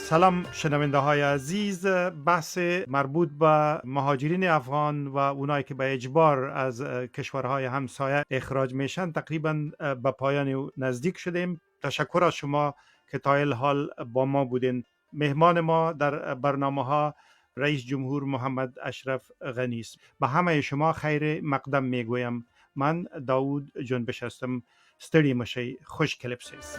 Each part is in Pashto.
سلام شنونده های عزیز، بحث مربوط به مهاجرین افغان و اونایی که به اجبار از کشورهای همسایه اخراج میشن تقریبا به پایان نزدیک شدیم. تشکر از شما که تا الحال با ما بودین. مهمان ما در برنامه ها رئیس جمهور محمد اشرف غنی است. به همه شما خیر مقدم میگویم. من داوود جنبش هستم. ستړي مشي. خوش کلپسیز.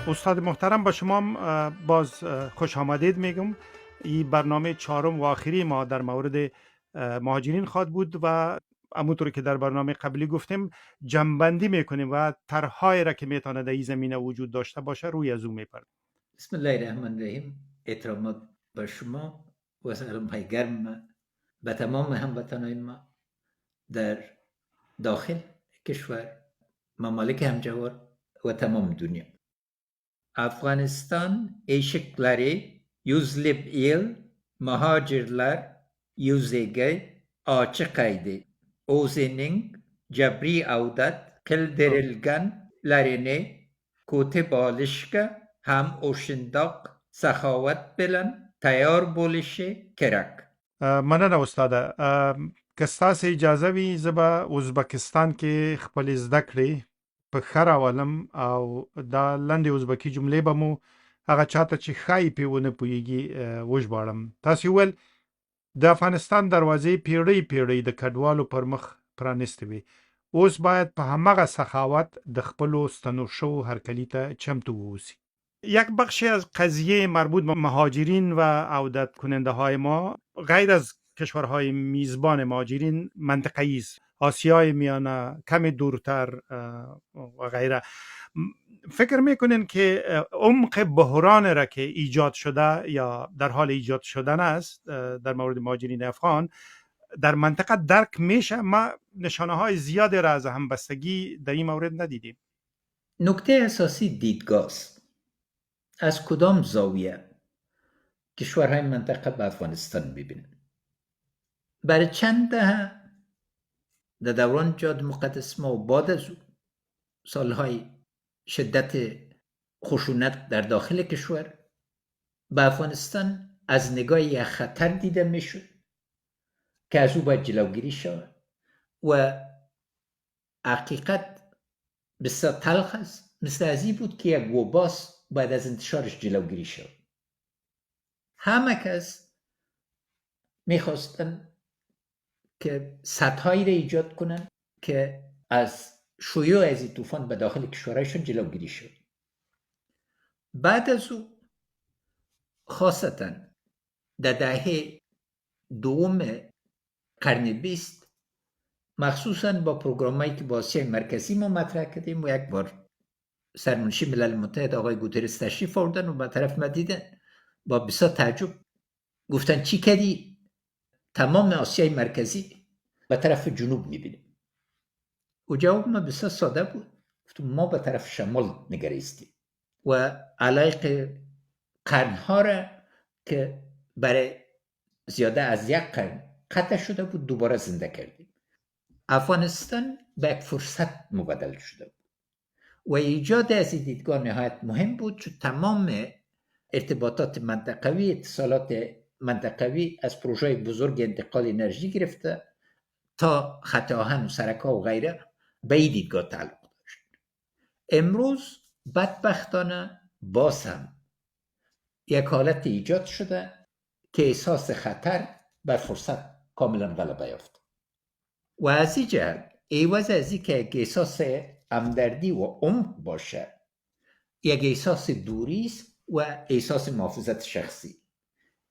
استاد محترم، با شما باز خوش آمدید میگم. این برنامه چهارم و آخری ما در مورد مهاجرین خواهد بود و همونطور که در برنامه قبلی گفتیم جمع‌بندی میکنیم و طرح‌هایی را که میتونه در این زمینه وجود داشته باشه روی از اون میپردازیم. بسم الله الرحمن الرحیم. احترامات به شما و سلام‌های گرم به تمام هموطنان ما در داخل کشور، ممالک همجوار و تمام دنیا. Afganistan eşikleri yüzlük yıl muhacirler yüzege açıkaydı. Oğuz'un cebri avdat kildirilgen larine kote balışka هم اوشنداق سخاوت بلن تیار بولشه کرک. مننه استاده. که ستاسې اجازه وي زه به ازبکستان کې خپلې زده کړې په ښه راولم او دا لنډې ازبکي جملې به مو هغه چاته چې ښایي پرې ونه پوهېږي وژباړم. تاسې وویل د افغانستان دروازې پیړۍ پیړۍ د کډوالو پر مخ پرانیستې وي. اوس باید په همغه سخاوت د خپلو ستنو شوو هرکلي ته چمتو واوسي. یک بخشی از قضیه مربوط به مهاجرین و عودت کننده های ما غیر از کشورهای میزبان مهاجرین منطقه‌ای است. آسیای میانه، کمی دورتر و غیره. فکر میکنین که عمق بحران را که ایجاد شده یا در حال ایجاد شدن است در مورد مهاجرین افغان در منطقه درک میشه؟ ما نشانه های زیادی را از همبستگی در این مورد ندیدیم. نکته اساسی دیدگاه است. از کدام زاویه کشورهای منطقه به افغانستان میبینن؟ برای چند دهه در دوران جهاد مقدس ما و بعد از سالهای شدت خشونت در داخل کشور به افغانستان از نگاه یک خطر دیده میشد که از او باید جلوگیری شود و حقیقت بسیار تلخ است. مثل ازی بود که یک وباست باید از انتشارش جلوگیری شود. همه کس میخواستن که سدهایی را ایجاد کنن که از شیوع از این طوفان به داخل کشورهایشون جلوگیری شد. بعد از او خاصتا در دهه دوم قرن 20 مخصوصا با پروگرامایی که با آسیای مرکزی ما مطرح کردیم و یک بار سرمنشی ملل متحد آقای گوترس تشریف آوردن و به طرف ما دیدن، با بسیار تعجب گفتن چی کردی؟ تمام آسیای مرکزی به طرف جنوب میبینیم. و جواب ما بسیار ساده بود. گفتم ما به طرف شمال نگریستیم و علایق قرنها را که برای زیاده از یک قرن قطع شده بود دوباره زنده کردیم. افغانستان به یک فرصت مبدل شده بود و ایجاد از این دیدگاه نهایت مهم بود، چون تمام ارتباطات منطقوی، اتصالات منطقوی از پروژه بزرگ انتقال انرژی گرفته تا خط آهن و سرک‌ها و غیره به این دیدگاه تعلق داشت. امروز بدبختانه باز هم یک حالت ایجاد شده که احساس خطر بر فرصت کاملا غلبه یافت و از این جهت عوض از این که یک احساس همدردی و عمق باشه، یک احساس دوری است و احساس محافظت شخصی.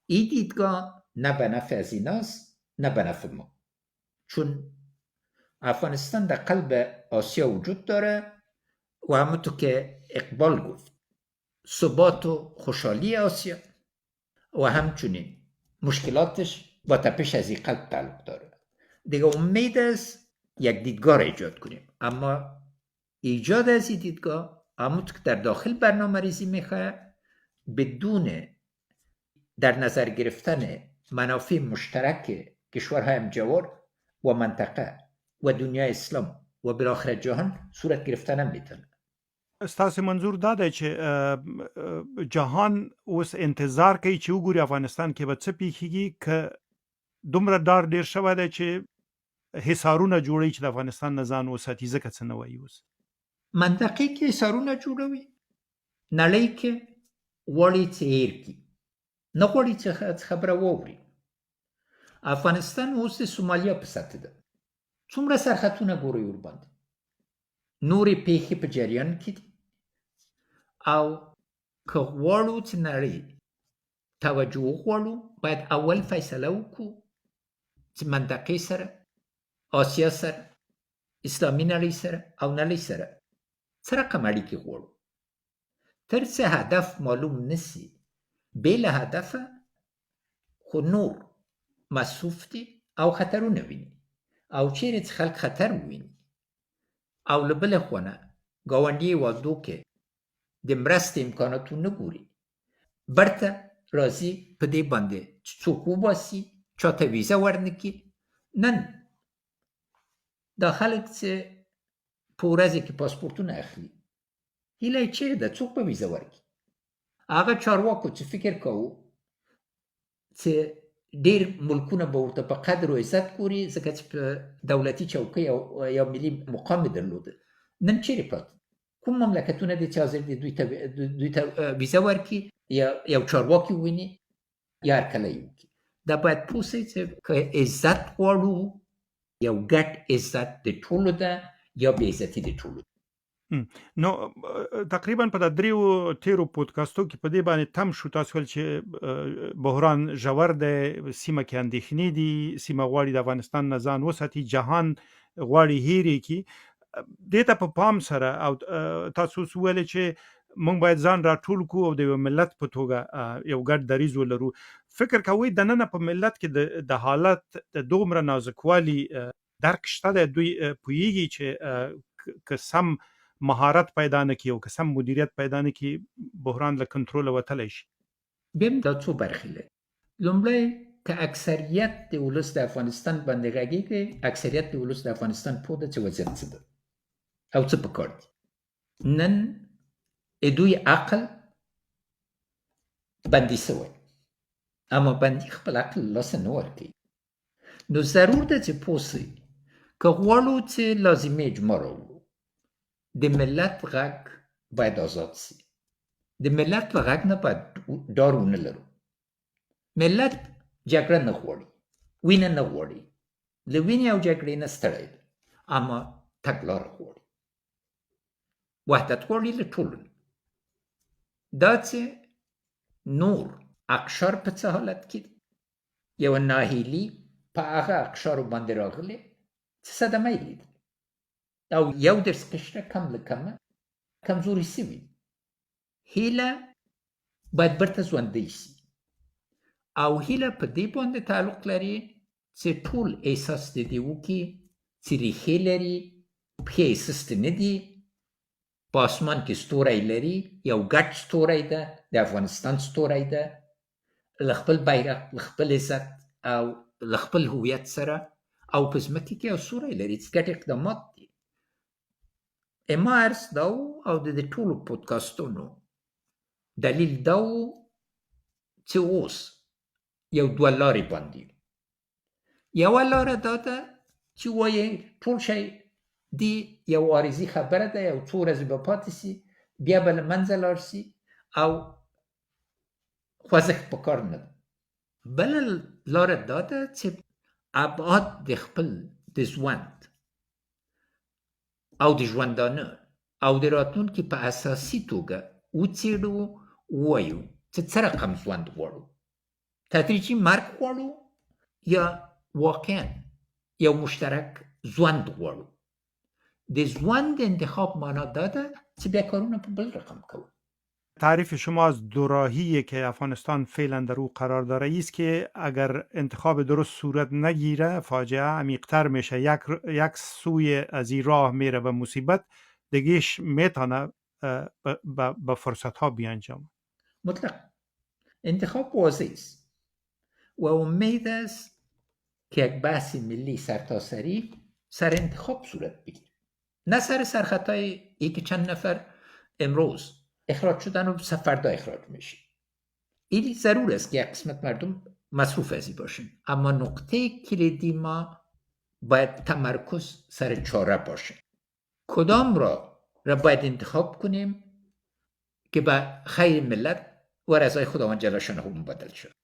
این دیدگاه نه به نفع از ایناست نه به نفع ما، چون افغانستان در قلب آسیا وجود داره و همونطور که اقبال گفت ثبات و خوشحالی آسیا و همچنین مشکلاتش با تپش از این قلب تعلق داره. دیگه امید است یک دیدگاه را ایجاد کنیم، اما ایجاد از این دیدگاه همونطور که در داخل برنامه ریزی میخواه بدون در نظر گرفتن منافع مشترک کشورهای همجوار و منطقه و دنیای اسلام و بالاخره جهان صورت گرفته نمیتونه. ستاسو منظور دا دی چې جهان اوس انتظار کوي چې وګوري افغانستان کې به څه پیښیږي که دومره ډار ډیر شوی دی چې حصارونه جوړوي چې د افغانستان نه ځان وساتي، ځکه څه نه وایي اوس منطقې کې حصارونه جوړوي، نړۍ کې غواړي چې هیر کړي، نه غواړي چې خبره واوري. افغانستان اوس د سومالیا په سطح ده، څومره سرحدونه ګوري ورباندې، نورې پیښې په جریان کې دي، او که غواړو چې نړۍ توجه وغواړو باید اول فیصله وکړو چې منطقې سره، آسیا سره، اسلامي نړۍ سره او نړۍ سره څه رقم اړیکې غواړو. تر څه هدف معلوم نسی بې له هدفه خو نور مصروف دي او خطرونه ویني، او چیرې چې خلک خطر وویني او له بلې خوا نه ګاونډي هېوادو کې د مرستې امکاناتو نه ګوري، برته راځي په دې باندې چې څوک وباسي، چاته ویزه ورنکړي. نن دا خلک چې په ورځې کې پاسپورتونه اخلي، هیله یې چیرې ده؟ څوک به ویزه ورکړي؟ هغه چارواکو چې فکر کوو چې ډېر ملکونه به ورته په قدر و عزت ګوري ځکه چې په دولتي چوکۍ او یا ملي مقام یې درلوده، نن چیرې پراته؟ کوم مملکتونه دي چې حاضر دي دوی ته ویزه ورکړي یا یو چارواکي وویني یا هرکلی یې وکړي؟ دا باید پوه شئ چې که عزت غواړو، یو ګډ عزت د ټولو ده یا بې عزتي د ټولو ده. نو تقریبا په د دریو تیرو پودکاستو کې په دې باندې تم شو تاسو ول چې بحران ژور دی، سیمه کې اندېښنې دي، سیمه غواړي د افغانستان نه ځان وساتي، جهان غواړي هېرې کړي. دې ته په پام سره او تاسو اوس وویلې چې موږ باید ځان راټول کړو او د یو ملت په توګه یو ګډ دریځ ولرو. فکر کوئ دننه په ملت کې د حالت د دومره نازکوالي درک شته دی؟ دوی پوهیږي چې که سم مهارت پیدا نه کړي او که سم مدیریت پیدا نه کړي بحران له کنټروله وتلی شي؟ بیم دا څو برخې لري. لومړی که اکثریت د ولس د افغانستان باندې غږیږي، اکثریت د ولس د افغانستان پوه ده چې وضعیت څه ده او څه پکار دي. نن دوی عقل بندي شوی، اما بندي خپل عقل لاسه نه ورکوي. نو ضرور ده چې پوه شئ که غواړو چې لازمي اجماع راوړو، د ملت غږ باید آزاد شي. د ملت له غږ نه باید ډار ونه لرو. ملت جګړه نه غواړي، وینه نه غواړي، له وینې او جګړې نه ستړی دی، اما تګلاره غواړي، وحدت غواړي له ټولو. دا چې نور اقشار په څه حالت کې دي، یوه ناهیلي په هغه اقشارو باندې راغلې چې صدمه یې لیدل او یو درس قشره کم له کمه کمزوري شوي. هیله باید برته ژوندۍ شي او هیله په دې باندې تعلق لري چې ټول احساس د دې وکړي چې ریښې لري، پښې یې سستې نه دي، په اسمان کې ستوری لري، یو ګډ ستوری ده، د افغانستان ستوری ده، له خپل بیرغ، له خپل عزت او له خپل هویت سره، او په ځمکې کې یو ستوری لري چې ګډ اقدامات دي. ما عرض دا و او د ټولو پودکاستونو دلیل دا و چې اوس یو دوه لارې باندې. یوه لاره دا ده چې وایي ټول شی دی یو عارضي خبره ده، یو څو ورځې به پاتې شي، بیا به له منځه لاړ شي او خوځښت پکار نه ده. بله لاره دا ده چې ابعاد د خپل د ژوند او د ژوندانه او د راتلونکي په اساسي توګه وڅېړو، ووایو چې څه رقم ژوند غواړو، تدریجي مرګ غواړو یا واقعا یو مشترک ژوند غواړو. د ژوند انتخاب معنا داده چې بیا کارونه په بل رقم کوو. تعریف شما از دوراهی که افغانستان فعلا در او قرار داره است که اگر انتخاب درست صورت نگیره فاجعه عمیق‌تر میشه، یک سوی از این راه میره به مصیبت، دیگهش میتونه به فرصت ها بیانجامه. مطلق انتخاب واضح است. و امید است که یک بحث ملی سرتاسری سر انتخاب صورت بگیره، نه سر سرخطای ای که چند نفر امروز اخراج شدن و فردا اخراج میشه. این ضرور است که یک قسمت مردم مصروف از این باشن، اما نقطه کلیدی ما باید تمرکز سر چاره باشه. کدام را باید انتخاب کنیم که به خیر ملت و رضای خداوند جل شانه مبادل شد.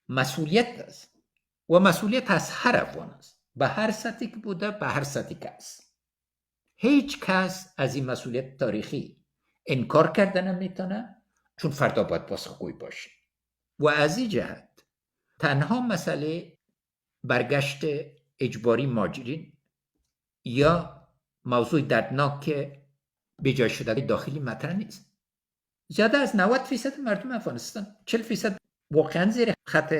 مسئولیت است و مسئولیت از هر افغان است، به هر سطحی که بوده، به هر سطحی که است. هیچ کس از این مسئولیت تاریخی انکار کرده نمیتونه، چون فردا باید پاسخگوی باشه. و از این جهت تنها مسئله برگشت اجباری مهاجرین یا موضوع دردناک بجای شده داخلی مطرح نیست. زیاده از 90% مردم افغانستان، 40% واقعا زیر خط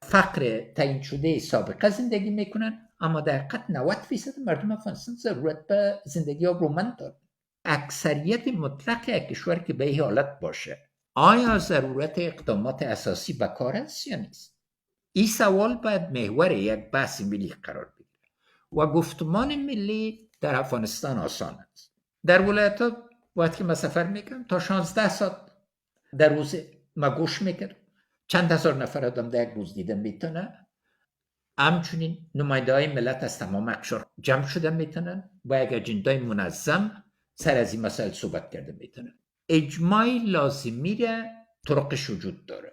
فقر تعیین شده سابقه زندگی میکنن، اما در حقیقت 90% مردم افغانستان ضرورت به زندگی آبرومند دارن. اکثریت مطلق یک کشور که به این حالت باشه، آیا ضرورت اقدامات اساسی به کار است یا نیست؟ این سوال باید محور یک بحث ملی قرار بگیره. و گفتمان ملی در افغانستان آسان است. در ولایت ها وقتی که من سفر میکنم تا 16 ساعت در روز ما گوش میکرد، چند هزار نفر آدم در یک روز دیدن میتونه. همچنین نماینده های ملت از تمام اقشار جمع شده میتونن و یک اجندای منظم سر از این مسائل صحبت کرده میتونن. اجماع لازمی را طرقش وجود داره.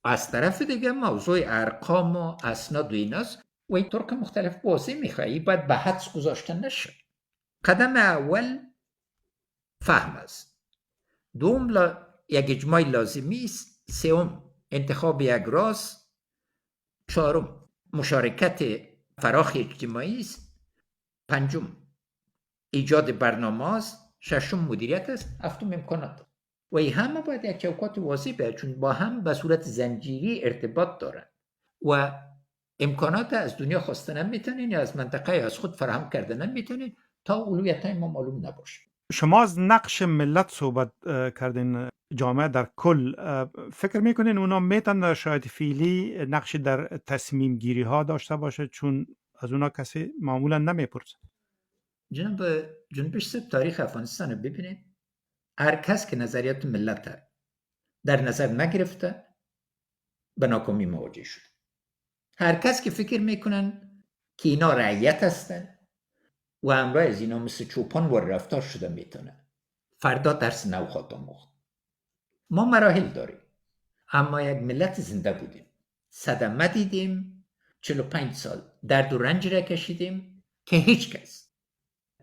از طرف دیگه موضوع ارقام و اسناد و ایناست و این طرق مختلف واضح میخوایی، باید به حدس گذاشتن نشه. قدم اول فهم است، دوم یک اجماع لازمی است، سوم انتخاب یک راز، چهارم مشارکت فراخ اجتماعی است، پنجم ایجاد برنامه است، ششم مدیریت است، هفتم امکانات. و این همه باید یک چوکات واضح باشه، چون با هم به صورت زنجیری ارتباط دارن و امکانات از دنیا خواستن نمیتونین یا از منطقه از خود فراهم کردن نمیتونین تا اولویت‌های ما معلوم نباشه. شما از نقش ملت صحبت کردین، جامعه در کل. فکر میکنین اونا میتونن در شرایط فعلی نقش در تصمیم گیری ها داشته باشه، چون از اونا کسی معمولا نمیپرسه؟ جنبش تاریخ افغانستان رو ببینید، هر کس که نظریات ملت در نظر نگرفته به ناکامی مواجه شد. هر کس که فکر میکنن که اینا رعیت هستن و همراه از اینا مثل چوپان و رفتار شده میتونه، فردا درس نو خواهد آموخت. ما مراحل داریم، اما یک ملت زنده بودیم، صدمه دیدیم، 45 سال درد و رنج را کشیدیم که هیچ کس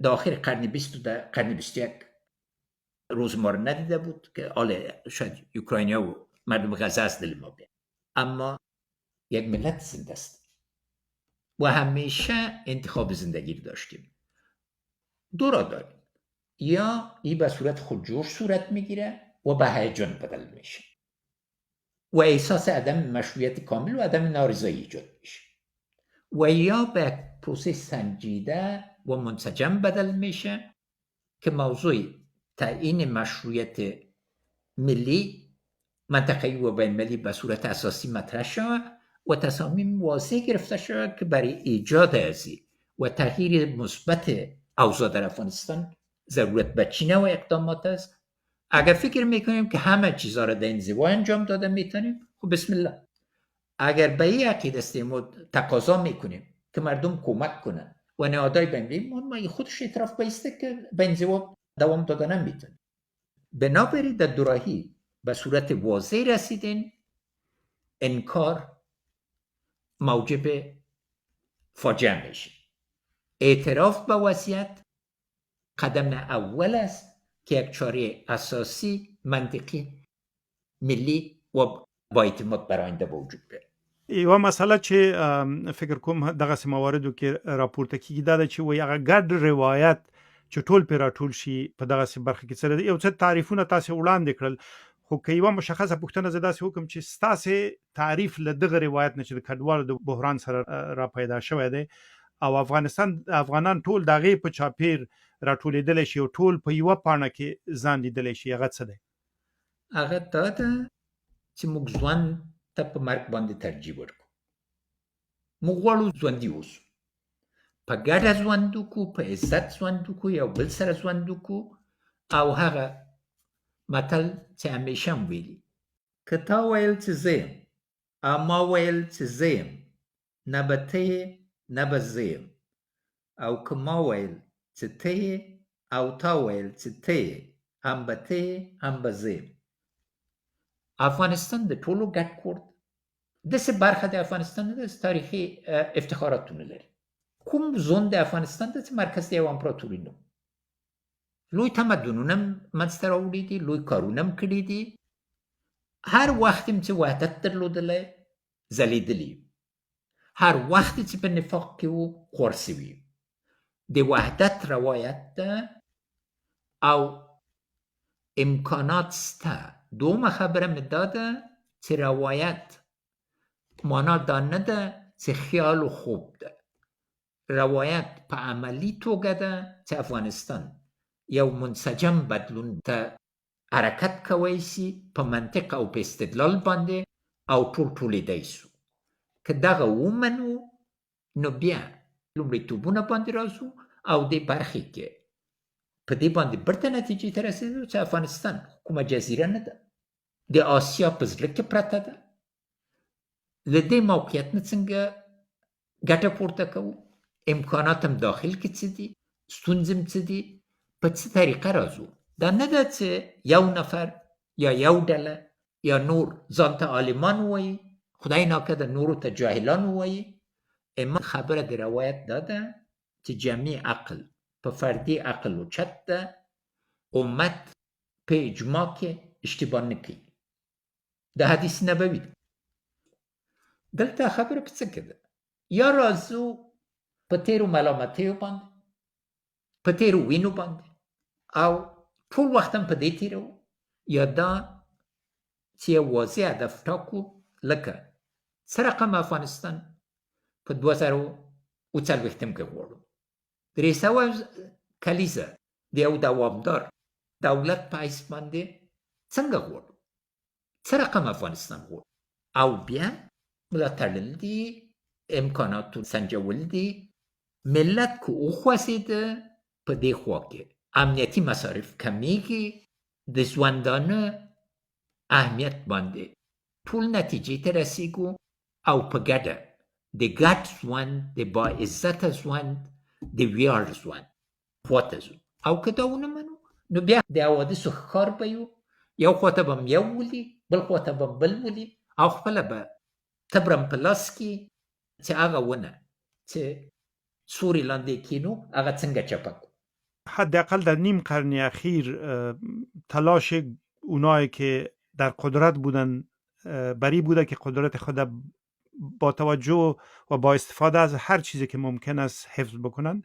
داخل قرن 20 و قرن 21 روز ما رو ندیده بود که شاید اوکراینیا و مردم غزه از دل ما بیاد. اما یک ملت زنده است و همیشه انتخاب زندگی رو داشتیم. دو را داریم، یا این به صورت خودجوش صورت میگیره و به هیجان بدل میشه و احساس عدم مشروعیت کامل و عدم نارضایی ایجاد میشه، و یا به پروسه سنجیده و منسجم بدل میشه که موضوع تعیین مشروعیت ملی منطقه‌ای و بین‌المللی به صورت اساسی مطرح شود و تصامیم واضح گرفته شود که برای ایجاد ازی و تغییر مثبت اوضاع در افغانستان ضرورت به چه نوع اقدامات است. اگر فکر میکنیم که همه چیزها را در این زیبا انجام داده میتونیم، خب بسم الله. اگر به این عقیده استیم تقاضا میکنیم که مردم کمک کنن و نهادهای بین‌المللی ما خودش اعتراف بایسته که به این زیبا دوام دادن نمیتونه. بنابراین در دوراهی به صورت واضح رسیدین، انکار موجب فاجعه میشه. اعتراف به وضعیت قدم اول است که یک چاره اساسی منطقی ملی و با اعتماد بر آینده به وجود بیاره. یوه مسله چې فکر کوم دغه مواردو کې راپورته کیږي دا چې وایي هغه ګډ روایت چې ټول پې راټول شي په دغه برخه کې څه یو څه تعریفونه تاسې وړاندې کړل، خو که یوه مشخصه پوښتنه زه داسې وکړم چې ستاسې تعریف له دغه روایت نه چې د کډوالو د بحران سره را پیدا شوی دی او افغانان ټول د هغې په چاپیر راټولېدلی شي او ټول په یوه پاڼه کې ځان لیدلی شي، هغه څه دی؟ هغه دا ده چې موږ ځوان ته په مرګ باندې ترجیح ورکړو. موږ غواړو ژوندي اوسو، په ګډه ژوند وکړو، په عزت ژوند وکړو، یو بل سره ژوند وکړو. او هغه متل چې همیشه هم ویلي، که تا ویل چې زه یم او ما ویل چې زه یم، نه به ته یې نه به زه یم، او که ما ویل چې ته یې او تا ویل چې ته یې، هم به ته یې هم به زه یم. افغانستان د ټولو ګډ کور دی. داسې برخه د افغانستان نه ده چې تاریخي افتخاراتونه لري. کوم زون د افغانستان ده چې مرکز د یو امپراتوري نه و. لوی تمدنونه هم منځته راوړي دي، لوی کارونه هم کړي دي. هر وخت چې وحدت درلودلی ځلېدلي، هر وخت چې په نفاق کې و خور سوي. د وحدت روایت ده او امکانات سته. دومه خبره مې دا ده چې روایت معنا دا نه ده چې خیال و خوب ده. روایت په عملی توګه ده چې افغانستان یو منسجم بدلون ته حرکت کوی شي په منطق او په استدلال باندې، او ټولیدی سو. که دغه ومنو نو بیا لومړیتوبونه باندې راځو او دې برخې کې په دې باندې برته نتیجې ته رسېدو چې افغانستان کومه جزیره نه ده، د آسیا په زړه کې پرته ده. له دې موقعیت نه څنګه ګټه پورته کوو؟ امکانات هم داخل کې څه دي، ستونزې هم څه دي، په څه طریقه راځو؟ دا نه ده چې یو نفر یا یو ډله یا نور ځان ته عالمان وایي، خدای ناکده نورو ته جاهلان وایي. اما خبره د روایت دا ده چې جمعي عقل په فردي عقل اوچت ده، امت په اجماع کې اشتباه نه کوي. د حدیث نبوي دلته خبره په څه کې ده؟ یا راځو په تېرو ملامتیو باندې، په تېرو وینو باندې، او ټول وخت هم په دې تېرو، یا دا چې یو واضح هدف ټاکو، لکه څه رقم افغانستان په 2040 کې غواړو. 300 کالیزې د یو دوامدار دولت په حیث باندې څنګه غواړو؟ څه رقم افغانستان غواړو؟ او بیا ملاتړل دي، امکاناتو سنجول دي. ملت که وخوځېده په دې خوا کې امنیتي مصارف کمیږي، د ژوندانه اهمیت باندې ټول نتیجې ته رسیږو، او په ګډه د ګډ ژوند، د با عزته ژوند، د ویاړ ژوند خواته ځو. او که دا ونه منو نو بیا د حوادثو ښکار به یو، یو خواته به یو ولي، بل خواته به بل ولي، او خپله به تبرم په لاس کې چې هغه ونه چې سوري لاندې کینو هغه څنګه چپه کن. حداقل در نیم قرن اخیر تلاش اونایی که در قدرت بودن بری بوده که قدرت خود با توجه و با استفاده از هر چیزی که ممکن است حفظ بکنن.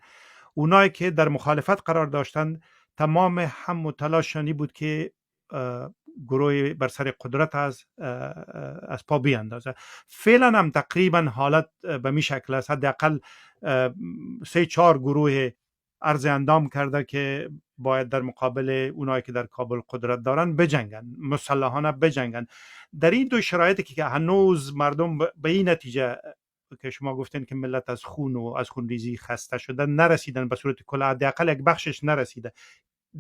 اونایی که در مخالفت قرار داشتن تمام هم تلاشانی بود که گروه بر سر قدرت از پا بیاندازه. فعلا هم تقریبا حالت به می شکل است. حداقل 3-4 گروه عرض اندام کرده که باید در مقابل اونایی که در کابل قدرت دارن بجنگن، مسلحانه بجنگن. در این دو شرایطی که هنوز مردم به این نتیجه که شما گفتین که ملت از خون و از خونریزی خسته شدن نرسیدن، به صورت کل حداقل یک بخشش نرسیده،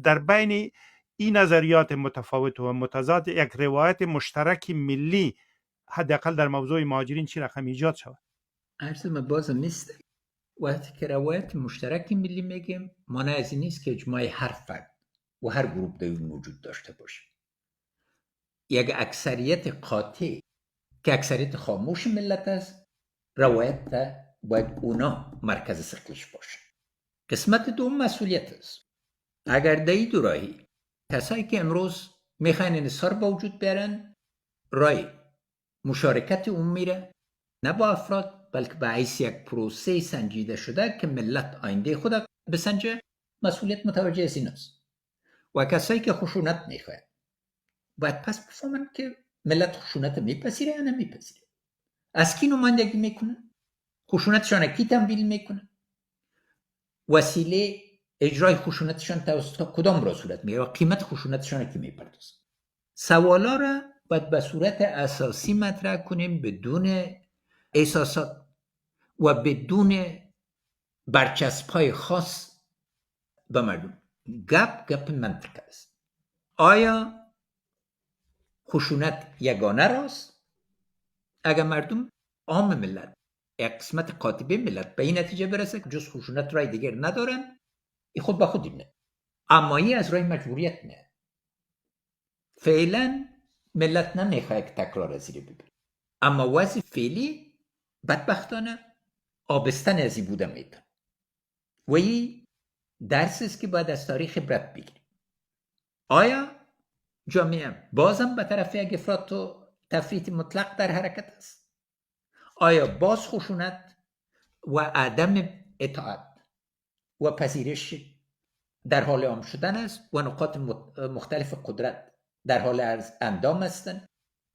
در بین این نظریات متفاوت و متضاد یک روایت مشترک ملی حداقل در موضوع مهاجرین چی رقم ایجاد شود؟ عرض من بازم نیست. وقتی که روایت مشترک ملی میگیم معنی از این نیست که اجماع هر فرد و هر گروه در اون وجود داشته باشه. یک اکثریت قاطع که اکثریت خاموش ملت است، روایت تا باید اونا مرکز سقلش باشه. قسمت دوم مسئولیت است. اگر در این دو راهی کسایی که امروز میخواین انحصار با وجود بیارن، رای مشارکت اون میره، نه با افراد بلکه به حیث یک پروسه سنجیده شده که ملت آینده خود بسنجه، مسئولیت متوجه از این است. و کسایی که خشونت میخواین باید پس بفهمن که ملت خشونت میپذیره یا نمیپذیره، از کی نمایندگی میکنن، خشونتشان کی تمویل میکنن، وسیله اجرای خشونتشان توسط کدام را صورت میگیره و قیمت خشونتشان کی میپردازه. سوالا را باید به صورت اساسی مطرح کنیم، بدون احساسات و بدون برچسب‌های خاص به مردم. گپ منطق است. آیا خشونت یگانه راست؟ اگر مردم عام ملت، قسمت قاطبه ملت به این نتیجه برسه که جز خشونت رای دیگر ندارن، این خود به خود نه. اما این از رای مجبوریت نه. فعلا ملت نمیخواد که تکرار از این ببینه، اما وضع فعلی بدبختانه آبستن از این بوده میتون و این درس است که باید از تاریخ عبرت بگیریم. آیا جامعه بازم به طرف یک افراط و تفریط مطلق در حرکت است؟ آیا باز خشونت و عدم اطاعت و پذیرش در حال عام شدن است و نقاط مختلف قدرت در حال اندام هستند،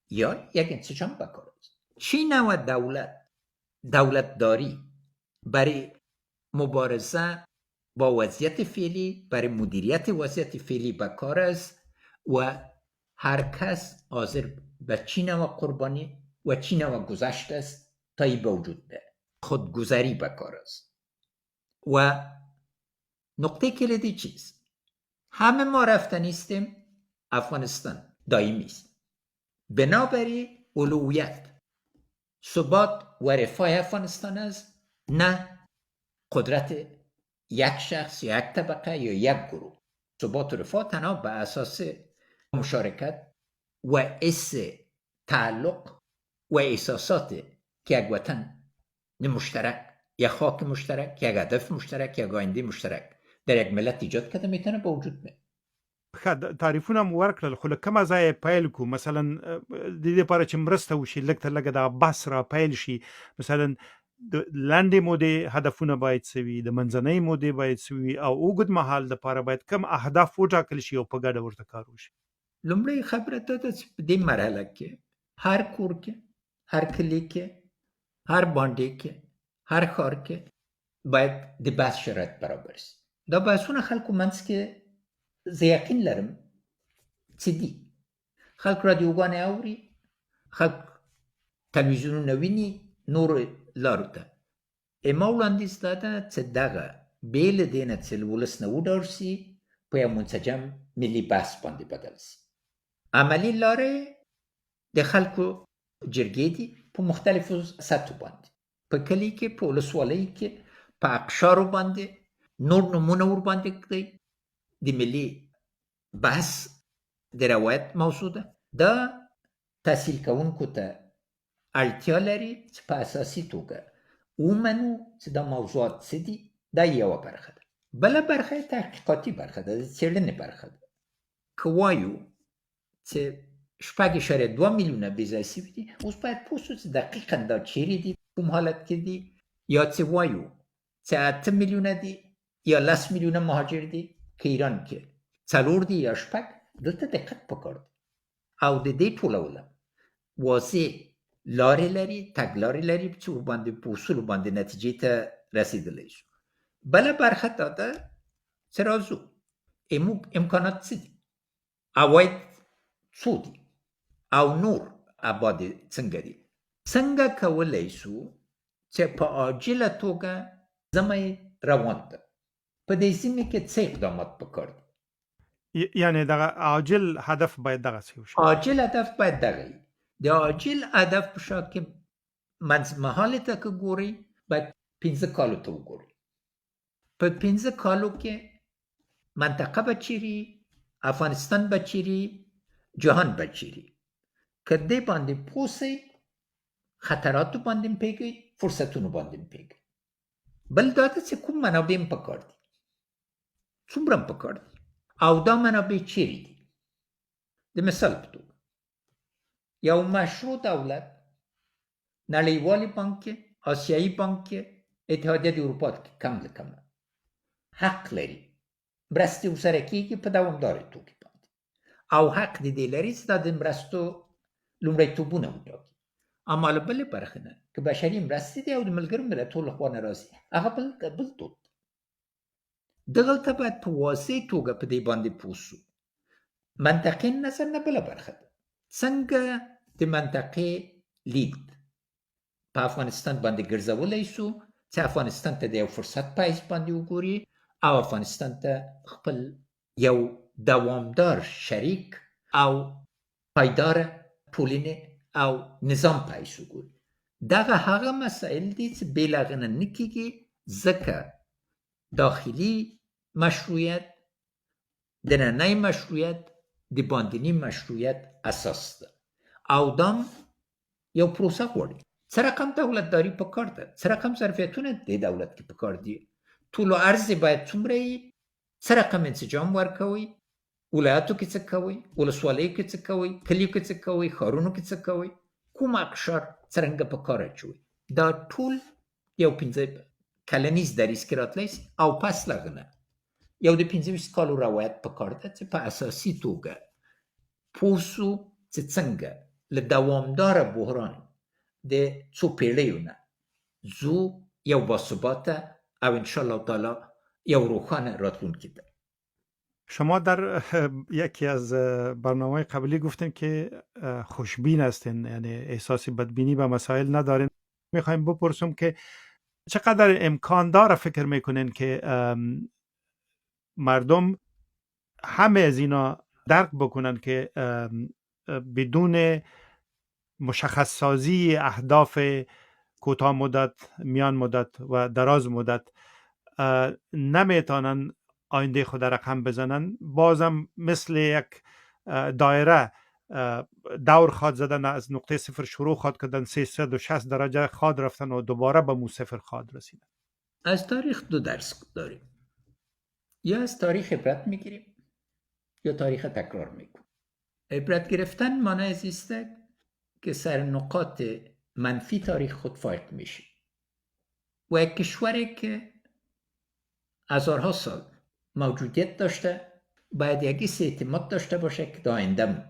یا یک انسجام بکار است؟ چی نوع دولتداری برای مبارزه با وضعیت فعلی، برای مدیریت وضعیت فعلی بکار است و هر کس حاضر به چی نوع قربانی و چی نوع گذشت است تا این به وجود بیاید. خودگذری بکار است. و نقطه کلیدی چیست؟ همه ما رفتنیستیم، افغانستان دائمی است. بنابراین اولویت ثبات و رفاه افغانستان است، نه قدرت یک شخص یا یک طبقه یا یک گروه. ثبات و رفاه تنها به اساس مشارکت و حس تعلق و احساسات که یک وطن مشترک، یک خاک مشترک، یک هدف مشترک، یک آینده مشترک در یک ملت ایجاد کرده میتونه به وجود بیاد. تعریفونه مو ورکړل، خو له کومه ځایه پیل کو؟ مثلا د دې لپاره چې مرسته وشي لږ تر لږه د بحث را پیل شي، مثلا د لاندې مودې هدفونه باید څه وي، د منځنۍ مودې باید څه وي، او اوږد مهال دپاره باید کوم اهداف وټاکل شي او په ګډه ورته کار وشي. لومړی خبره دا ده چې په دې مرحله کې هر کور کې، هر کلي کې، هر بانډې کې، هر ښار کې باید د بحث شرایط برابر شي. دا بحثونه خلکو منځ کې زه یقین لرم چې دي. خلک رادیوګانې اوري، خلک تلویزیونونه ویني، نورو لارو ته. ما وړاندیز دا ده چې دغه بې له دې نه چې له ولس نه وډار شي، په یو منسجم ملي بحث باندې بدل شي. عملي لارې د خلکو جرګې دي په مختلفو سطحو باندې، په کلي کې، په ولسوالۍ کې، په اقشارو باندې، نور نومونه ورباندې کړئ. د ملي بحث د روایت موضوع ده. دا تحصیل کوونکو ته اړتیا لري چې په اساسي توګه ومنو چې دا موضوعات څه دي. دا یوه برخه ده. بله برخه تحقیقاتي برخه ده، د څېړنې برخه ده. که وایو چې 6.2 میلیونه بېځایه سوي دي، اوس باید پوه شو چې دقیقا دا چیرې دي، کوم حالت کې دي، یا چې وایو چې 8 میلیونه دي یا 10 میلیونه مهاجر دي، که ایران کې 4 دي یا 6، دلته دقت پکار دی. او د دې ټولولم واضح لارې لري، تګلارې لري چې ورباندې په اصولو باندې نتیجې ته رسېدلی شو. بله برخه دا ده چې راځو امکانات څه دي، عواید څو دي، او نور ابعاد څنګه دي. څنګه کولی شو چې په عاجله توګه زمه روان ده، په دې سیمه کې څه اقدامات پکار دي. یعنی دغه عاجل هدف باید دغه څه وشي. عاجل هدف باید دغه وي. د عاجل هدف په شا کې منځمهاله ته که ګورئ، باید 15 کالو ته وګورئ. په 15 کالو کې منطقه به چیرې، افغانستان به چیرې، جهان به چیرې. که دې باندې پوه سئ، خطراتو باندې هم پوهېږئ، فرصتونو باندې هم پوهېږئ. بل دا ده چې کوم منابع هم پکار دي، څومره هم پکار دي، او دا منابع چیرې دي. د مثال په توګه یو مشروع دولت، نړیوالي بانک کې، آسیایي بانک کې، اتحادیه د اروپا کې کم له کمه حق لري مرستې ورسره کېږي په دوامداره توګه باندې، او حق د دې لري چې دا د مرستو لومړیتوبونه وټاکي. اما له بلې برخې نه که بشري مرستې دي او د ملګرو ملتونو لخوا نه راځي، هغه بل دود. دغلته باید په واضح توګه په دې باندې پوه شو. منطقي نظر نه بله برخه ده. څنګه د منطقې لید په افغانستان باندې ګرځولی سو چې افغانستان ته د یو فرصت په حیث باندې وګوري او افغانستان ته خپل یو دوامدار شریک او پایدار ټولنې او نظام په حیث وګوري. دغه هغه مسایل دي چې بې له هغه نه کېږي، ځکه داخلي مشروعیت، دننی مشروعیت، د باندني مشروعیت اساس ده او دام یو پروسه غواړي. څه رقم دولتداري پکار ده، څه رقم ظرفیتونه د دولت کې پکار دي، طول و عرض باید څومره وي، څه رقم انسجام ورکوي، ولایاتو کې څه کوي، ولسوالیو کې څه کوي، کلیو کې څه کوي، ښارونو کې څه کوي، کوم اقشار څرنګه په کار اچوي. دا ټول یو 15 کلنیز دریځ کې راتلی سي او پس له هغه نه یو د 25 کالو روایت پکار ده چې په اساسي توګه پوه سو چې څنګه له دوامداره بحران د څو پیړیو نه ځو یو باثباته او انشاءالله تعالی یو روښانه راتلونکی ده. شما در یکی از برنامه‌های قبلی گفتین که خوشبین هستین، یعنی احساس بدبینی به مسائل ندارین. میخوایم بپرسم که چقدر امکان داره فکر میکنین که مردم همه از اینا درک بکنن که بدون مشخص سازی اهداف کوتاه مدت، میان مدت و دراز مدت نمیتونن آینده خود رقم بزنن، بازم مثل یک دایره دور خواد زدن، از نقطه صفر شروع خواد کردن، 360 درجه خواد رفتن و دوباره به مو صفر خواد رسیدن. از تاریخ دو درس داریم، یا از تاریخ عبرت میگیریم یا تاریخ تکرار میکنیم. عبرت گرفتن معنی است که سر نقاط منفی تاریخ خود فائق میشه و یک کشوری که هزارها سال موجودیت داشته باید یکی اعتماد داشته باشه که تا آینده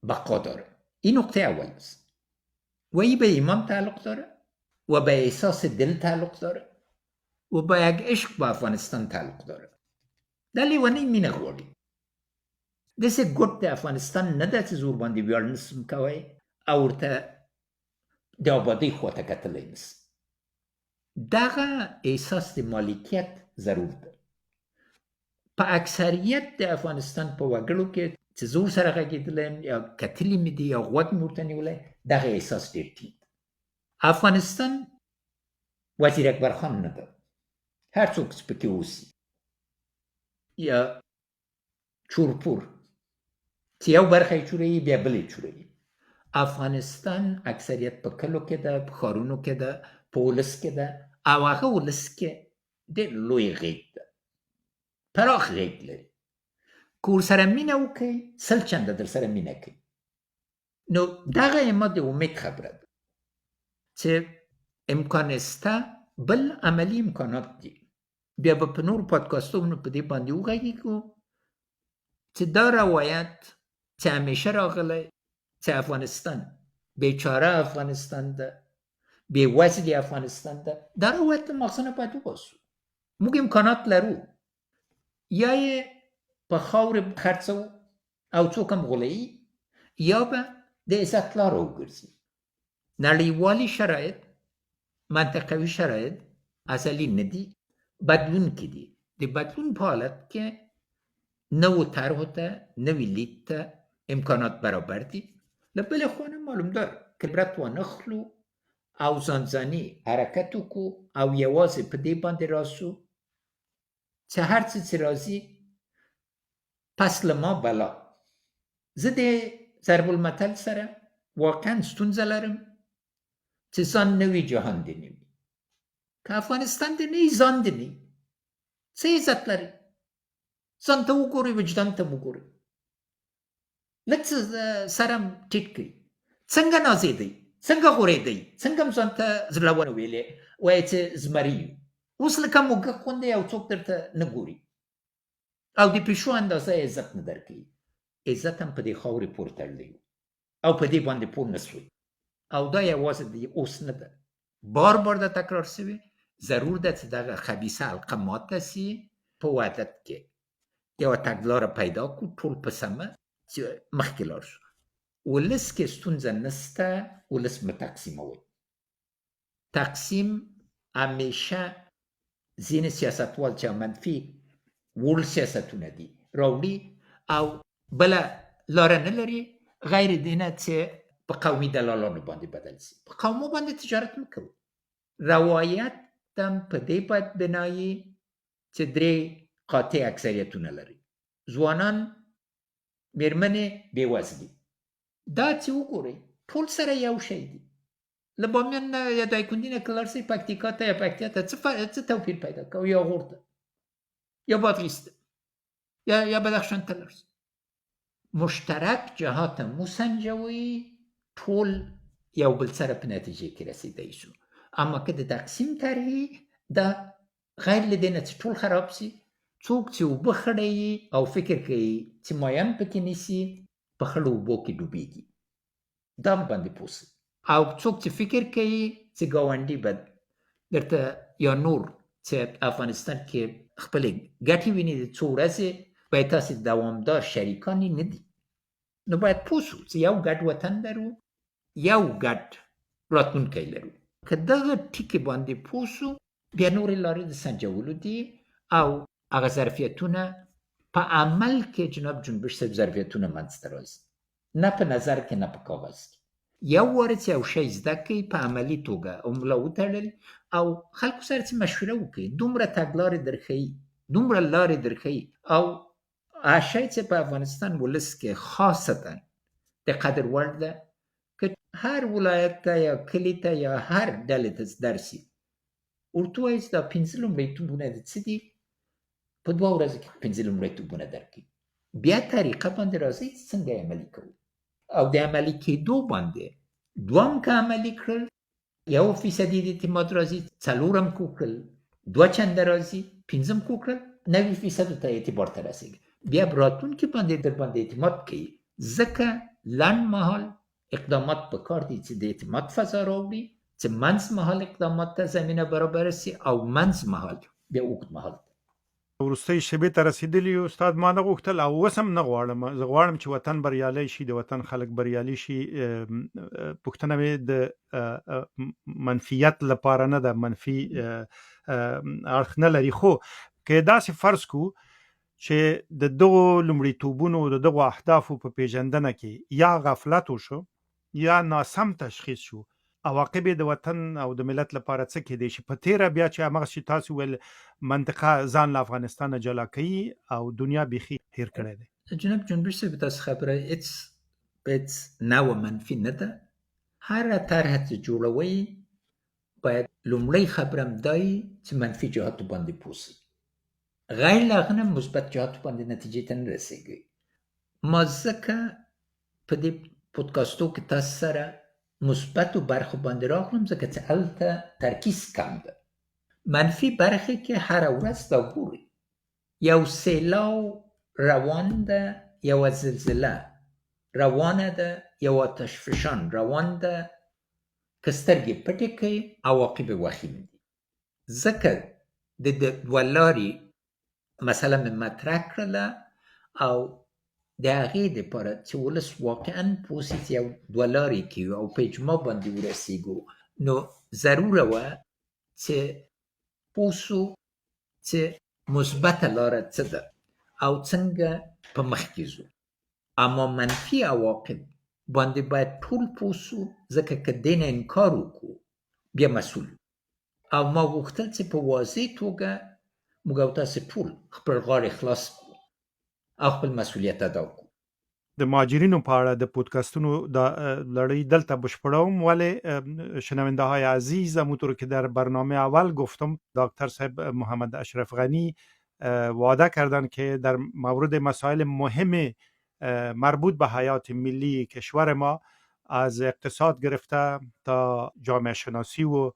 بقا داره. این نقطه اول است و این به ایمان تعلق داره و به احساس دل تعلق داره و به یک عشق با افغانستان تعلق داره. دا لیونی مینه غواړي. داسې ګوټ د افغانستان نه ده چې زور باندې ویاړ نسم کوی او ورته د آبادۍ خواته کتلی نسم. دغه احساس د مالکیت ضرور ده. په اکثریت د افغانستان په وګړو کې چې زور سره غږېدلی یم یا کتلي مې دي یا غوږ مې ورته نیولی، دغه احساس ډېر ټیټ. افغانستان وزیر اکبر خان نه ده، هر څوک چې پکې اوسي یا چورپور چې یو برخه یې چوروي بیا بل یې چوروي. افغانستان اکثریت په کلو کې ده، په ښارونو کې ده، په ولس کې ده او هغه ولس کې ډېر لوی غېږ ده، پراخ غېږ لري. که ورسره مینه وکړئ 100 چنده در سره مینه کوي. نو دغه ما د امید خبره ده چې امکان شته، بل عملي امکانات دي. بیا به په نور پودکاستونو په دې باندې وغږیږو چې دا روایت چې همیشه راغلی چې افغانستان بیچاره افغانستان ده، بېوزلي افغانستان ده، دا روایت له مغزه نه باید وباسو. موږ امکانات لرو، یا یې په خاورې خرڅوو او څوک هم غولوي، یا به د عزت لاره وګرځي. نړیوالي شرایط، منطقوي شرایط ازلي نه دي، بدلون کې دي. د بدلون په حالت کې نوو طرحو ته، نوي لید ته امکانات برابر دي. له بلې خوا نه معلوم ده که عبرت وانخلو او ځانځاني حرکت وکړو او یوازې په دې باندې راسو چې هر څه چې راځي پس له ما بلا. زه د ضرب المثل سره واقعا ستونزه لرم چې ځان نوي جهان دی نوي. که افغانستان دی نه ځان دی نه، څه عزت لري؟ ځان ته وګورئ، وجدان ته وګورئ، لږ څه سر هم ټیټ کړئ. څنګه نازېدئ، څنګه غورېدئ، څنګه هم ځان ته زړونه ویلې وایئ چې زمري یو. اوس لکه موږک غوندې یو څوک درته نه ګوري او د پیشو اندازه عزت نه درکوي. عزت هم په دې خاورې پورې تړلی او په دې باندې پوه نه سوی. او دا یوازې د اوس نه ده، بار بار دا تکرار سوی. ضرور ده چې دغه خبیثه حلقه ماته سي. په وحدت کې یوه تګلاره پیدا کړو، ټول په سمه چې مخکې لاړ شو. ولس کې ستونزه نسته، ولس متقسیموي. تقسیم همیشه ځینې سیاستوال چې منفي وړ سیاستونه دي راوړي او بله لاره نه لري غیر دینه چې په قومي دلالانو باندې بدل شي. په قومو باندې تجارت مکوي. روایت هم په دې باید بنایي چې درې قاطع اکثریتونه لري: ځوانان، میرمنې، بېوزلي. دا چې وګورئ ټول سره یو شی دي. له بامیان نه یا دایکنډي نه که لاړ شئ پکتیکا ته یا پکتیا ته څه توپیر پیدا کوي؟ یا غور ته یا بادغیس ته یا بدخشان ته لاړ شئ. مشترک جهات مسنجوي، ټول یو بل سره په نتیجې کې رسیدای شو. اما که د تقسیم طرحې دا غیر له دې نه چې ټول خراب شي، څوک چې اوبه خړوي او فکر کوي چې ماین پکې نیسي په خړو اوبو کې ډوبېږي، دا باندې پوه شئ. او څوک چې فکر کوي چې ګاونډي به درته یا نور چې افغانستان کې خپلې ګټې ویني د څو ورځې باید تاسې دوامدار شریکان نه دي. نو باید پوه شو چې یو ګډ وطن لرو، یو ګډ راتلونکی لرو. که دغه ټکي باندې پوه شو بیا نورې لارې د سنجولو دي او هغه ظرفیتونه په عمل کې جناب جنبش صاحب ظرفیتونه منځته راځي، نه په نظر کې نه په کاغذ کې. یو واره چې یو شی زده کوي په عملي توګه او ملا وتړل او خلکو سره چې مشوره وکړي، دومره تګلارې درښیي، دومره لارې درښیي. او هغه شی چې په افغانستان ولس کې خاصتا د قدر وړ ده که هر ولایت ته یا کلي ته یا هر ډلې ته درسي، ورته وایي چې دا 5 لومړیتوبونه د څه دي، په 2 ورځو کې 5 لومړیتوبونه درکړي. بیا طریقه باندې راځي چې څنګه یې عملي کوو. او د عملي کېدو باندې دوام که عملي کړل 1% د اعتماد راځي، 4 کو کړل 2 چنده راځي، 5 کو کړل 90% ته اعتبار ته رسېږي. بیا راتلونکي باندې در باندې اعتماد کوي. ځکه لنډ مهال اقدامات پکار دي چې د اعتماد فضا راوړي، چې منځ مهال اقدامات ته زمینه برابر شي او منځ مهال بیا اوږد مهال وروستۍ شېبې ته رسېدلي یو. استاد ما نه غوښتل او اوس هم نه غواړم، زه غواړم چې وطن بریالی شي، د وطن خلک بریالي شي. پوښتنه مې د منفیت لپاره نه ده، منفي اړخ نه لري. خو که داسې فرض کو چې د دغو لومړیتوبونو د دغو اهدافو په پیژندنه کې یا غفلت وشو یا ناسم تشخیص شو، عواقب د وطن او د ملت لپاره څه کېدای شي؟ په تیره بیا چې همغه چې تاسو ویل منطقه ځان له افغانستان نه جلا کوي او دنیا بیخي هیر کړی دی. جناب جنبش صاحب تاسو خبره هیڅ نوع منفي نه ده. هر طرح چې جوړوي باید لومړی خبرم دای چې منفي جهاتو باندې پوسی، غیر له هغه نه مثبت جهاتو باندې نتیجې ته نه رسېږي. ما ځکه په دې پودکاستو کې تاسو سره مثبتو برخو باندې راغلم ځکه چې هلته ترکیز کم ده. منفي برخې کې هره ورځ دا ګوري، یو سیلاو روان ده، یو زلزله روانه ده، یو آتش فشان روان ده که سترګې پټې کوي عواقب وخیم دي. ځکه د دوه لارې مسله مې مطرح کړله او د هغې دپاره چې ولس واقعا پوه شي چې یو دوه لارې کې او په اجماع باندې ورسېږو، نو ضروره وه چې پوه شو چې مثبته لاره څه ده او څنګه په مخ کې ځو. اما منفي عواقب باندې باید ټول پوه شو، ځکه که دې نه انکار وکړو بیا مسؤل. او ما غوښتل چې په واضح توګه موږ او تاسې ټول خپل غاړې خلاص کړو او خپل مسؤلیت ادا کړو. د مهاجرینو په اړه د پودکاستونو د لړۍ دلته بشپړوم، ولی شنونده های عزیز، همونطور که در برنامه اول گفتم دکتر صاحب محمد اشرف غنی وعده کردن که در مورد مسائل مهم مربوط به حیات ملی کشور ما، از اقتصاد گرفته تا جامعه شناسی و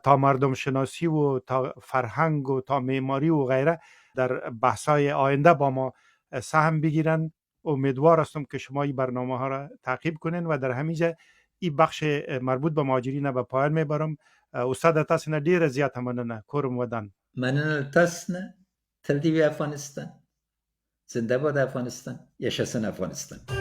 تا مردم شناسی و تا فرهنگ و تا معماری و غیره، در بحث‌های آینده با ما سهم بگیرن. امیدوار هستم که شما این برنامه ها را تعقیب کنین و در همینجا این بخش مربوط به مهاجرین به پایان میبرم. استاد تاسې نه ډیره زیاته مننه. کورم ودان. مننه تاسو نه. تل دې وي افغانستان. زنده باد افغانستان. یا شسن افغانستان.